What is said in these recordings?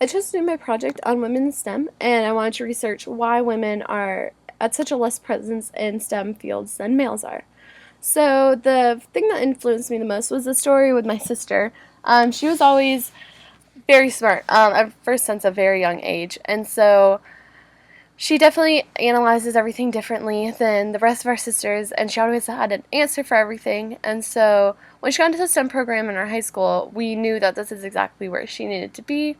I just did my project on women in STEM, and I wanted to research why women are at such a less presence in STEM fields than males are. So the thing that influenced me the most was the story with my sister. She was always very smart, first since a very young age, and so she definitely analyzes everything differently than the rest of our sisters, and she always had an answer for everything. And so when she got into the STEM program in our high school, we knew that this is exactly where she needed to be.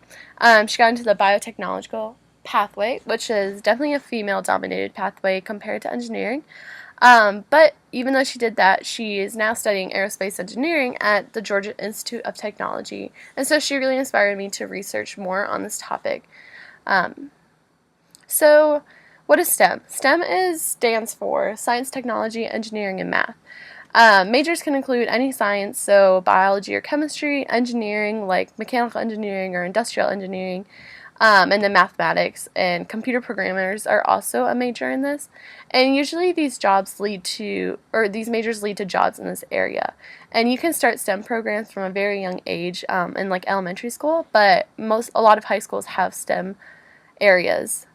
She got into the biotechnological pathway, which is definitely a female dominated pathway compared to engineering. But even though she did that, she is now studying aerospace engineering at the Georgia Institute of Technology. And so she really inspired me to research more on this topic. Um, so, what is STEM? Stands for Science, Technology, Engineering, and Math. Majors can include any science, so biology or chemistry, engineering like mechanical engineering or industrial engineering, and then mathematics and computer programmers are also a major in this. And usually these majors lead to jobs in this area. And you can start STEM programs from a very young age in like elementary school, but a lot of high schools have STEM areas.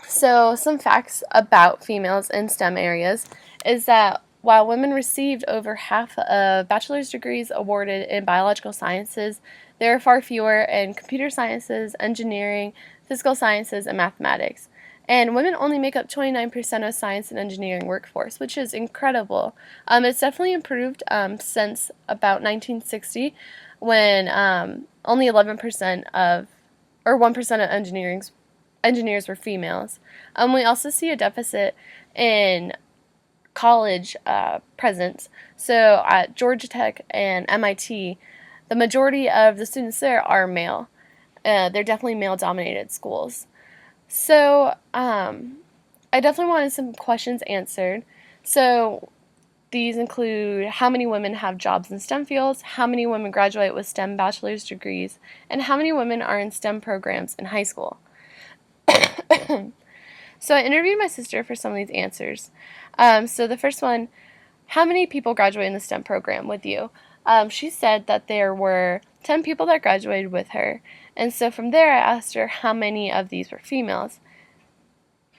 So, some facts about females in STEM areas is that while women received over half of bachelor's degrees awarded in biological sciences, there are far fewer in computer sciences, engineering, physical sciences, and mathematics. And women only make up 29% of science and engineering workforce, which is incredible. It's definitely improved since about 1960, when only 11% of, or 1% of engineers were females. We also see a deficit in college presence. So at Georgia Tech and MIT, the majority of the students there are male. They're definitely male-dominated schools. So I definitely wanted some questions answered. So these include how many women have jobs in STEM fields, how many women graduate with STEM bachelor's degrees, and how many women are in STEM programs in high school. So I interviewed my sister for some of these answers. So the first one, how many people graduate in the STEM program with you? She said that there were 10 people that graduated with her. And so from there, I asked her how many of these were females.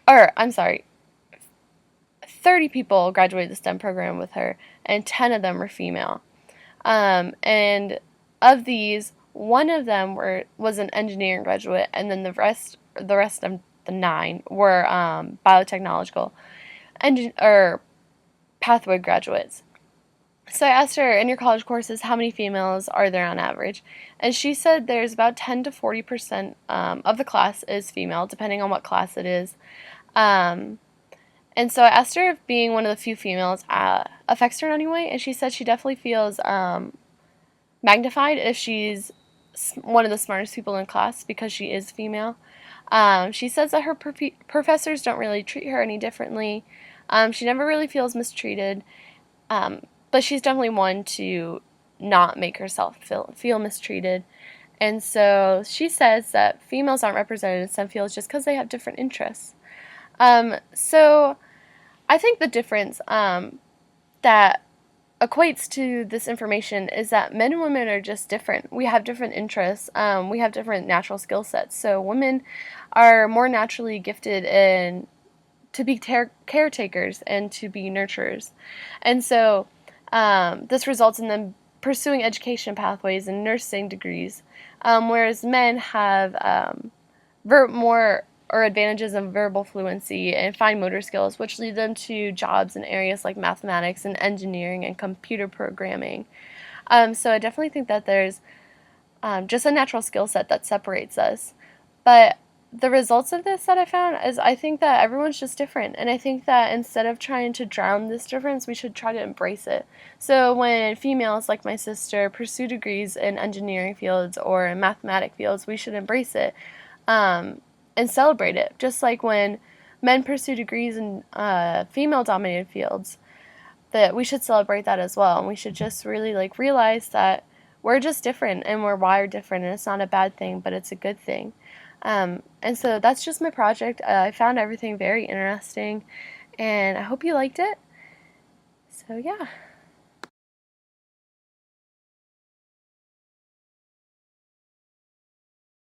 Or, I'm sorry, 30 people graduated the STEM program with her, and 10 of them were female. And of these, one of them was an engineering graduate, and then the rest of the 9 were biotechnological or pathway graduates. So I asked her, in your college courses, how many females are there on average? And she said there's about 10 to 40% of the class is female, depending on what class it is. Um, and so I asked her if being one of the few females affects her in any way, and she said she definitely feels magnified if she's one of the smartest people in class because she is female. She says that her professors don't really treat her any differently. She never really feels mistreated, but she's definitely one to not make herself feel mistreated. And so she says that females aren't represented in some fields just because they have different interests. So I think the difference that equates to this information is that men and women are just different. We have different interests. We have different natural skill sets. So women are more naturally gifted in to be caretakers and to be nurturers. And so this results in them pursuing education pathways and nursing degrees, whereas men have more or advantages of verbal fluency and fine motor skills, which lead them to jobs in areas like mathematics and engineering and computer programming. So I definitely think that there's just a natural skill set that separates us. But the results of this that I found is I think that everyone's just different. And I think that instead of trying to drown this difference, we should try to embrace it. So when females like my sister pursue degrees in engineering fields or in mathematic fields, we should embrace it. And celebrate it. Just like when men pursue degrees in female-dominated fields, that we should celebrate that as well. And we should just really realize that we're just different and we're wired different, and it's not a bad thing, but it's a good thing. And so that's just my project. I found everything very interesting, and I hope you liked it. So yeah.